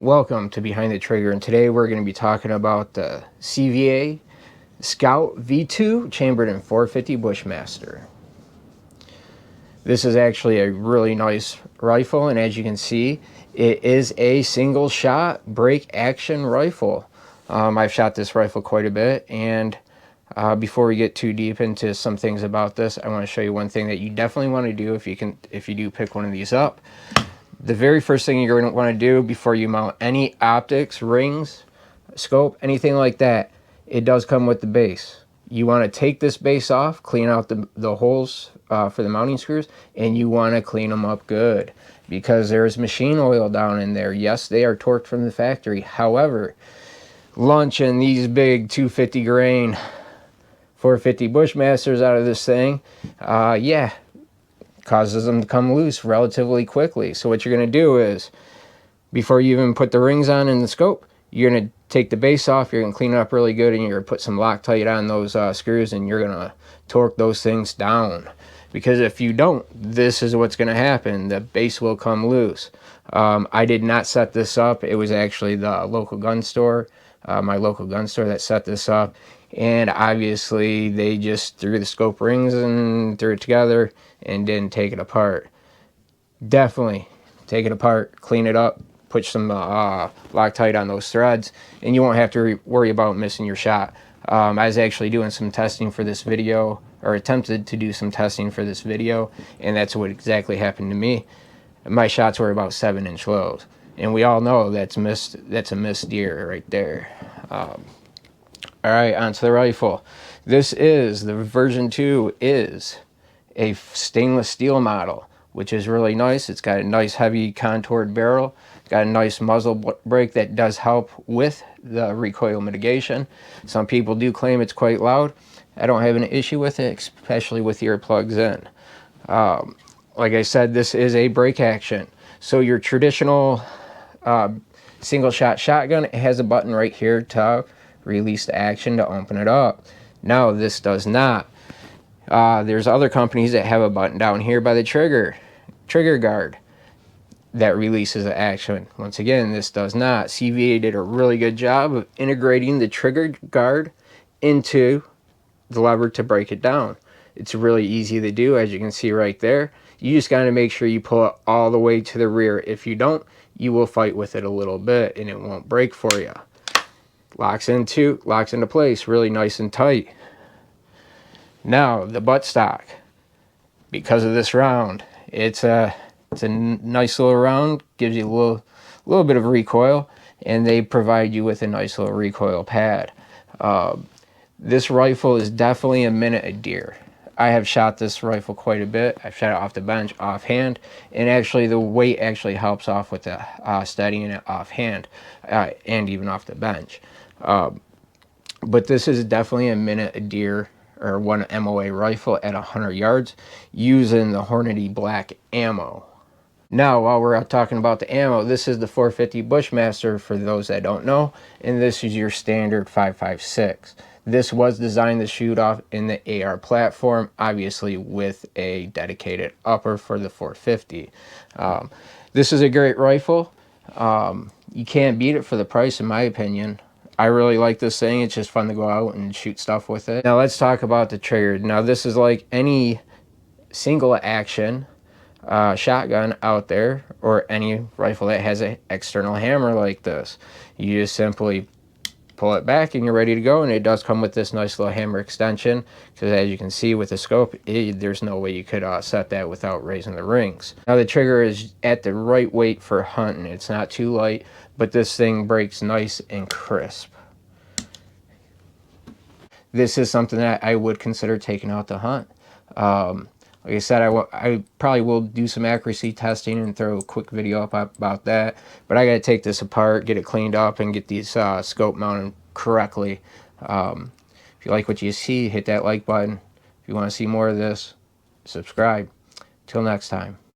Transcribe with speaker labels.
Speaker 1: Welcome to Behind the Trigger, and today we're going to be talking about the CVA Scout V2 chambered in 450 Bushmaster. This is actually a really nice rifle, and as you can see, it is a single shot break action rifle. I've shot this rifle quite a bit, and before we get too deep into some things about this, I want to show you one thing that you definitely want to do if you do pick one of these up. The very first thing you're going to want to do before you mount any optics, rings, scope, anything like that, it does come with the base. You want to take this base off, clean out the holes for the mounting screws, and you want to clean them up good because there's machine oil down in there. Yes, they are torqued from the factory. However, launching these big 250 grain 450 Bushmasters out of this thing, yeah, causes them to come loose relatively quickly. So what you're going to do is, before you even put the rings on in the scope, you're going to take the base off, you're going to clean it up really good, and you're going to put some Loctite on those screws, and you're going to torque those things down. Because if you don't, this is what's going to happen. The base will come loose. I did not set this up. It was actually the local gun store, my local gun store, that set this up. And obviously they just threw the scope rings and threw it together and didn't take it apart. Definitely take it apart, clean it up, put some Loctite on those threads, and you won't have to worry about missing your shot. I was actually doing some testing for this video, or attempted to do some testing for this video, and that's what exactly happened to me. My shots were about 7-inch lows, and we all know that's a missed deer right there. All right, onto the rifle. This is, the version 2 is a stainless steel model, which is really nice. It's got a nice heavy contoured barrel. It's got a nice muzzle brake that does help with the recoil mitigation. Some people do claim it's quite loud. I don't have an issue with it, especially with earplugs in. Like I said, this is a break action. So your traditional single shot shotgun, it has a button right here to release the action to open it up. No, this does not. There's other companies that have a button down here by the trigger guard that releases the action. Once again, this does not. CVA did a really good job of integrating the trigger guard into the lever to break it down. It's really easy to do, as you can see right there. You just got to make sure you pull it all the way to the rear. If you don't, you will fight with it a little bit and it won't break for you. Locks into place really nice and tight. Now the buttstock, because of this round, it's a nice little round, gives you a little bit of recoil, and they provide you with a nice little recoil pad. This rifle is definitely a minute a deer. I have shot this rifle quite a bit. I've shot it off the bench, offhand, and actually the weight actually helps off with the steadying it offhand and even off the bench. But this is definitely a minute a deer, or 1 MOA rifle at 100 yards using the Hornady black ammo. Now, while we're out talking about the ammo, this is the 450 Bushmaster for those that don't know, and this is your standard 5.56. This was designed to shoot off in the AR platform, obviously with a dedicated upper for the 450. This is a great rifle. You can't beat it for the price, in my opinion. I really like this thing. It's just fun to go out and shoot stuff with it. Now let's talk about the trigger. Now this is like any single action shotgun out there, or any rifle that has an external hammer like this. You just simply pull it back and you're ready to go, and it does come with this nice little hammer extension, because as you can see with the scope, there's no way you could set that without raising the rings. Now the trigger is at the right weight for hunting. It's not too light, but this thing breaks nice and crisp. This is something that I would consider taking out to hunt. Like I said, I probably will do some accuracy testing and throw a quick video up about that. But I got to take this apart, get it cleaned up, and get these scope mounted correctly. If you like what you see, hit that like button. If you want to see more of this, subscribe. Till next time.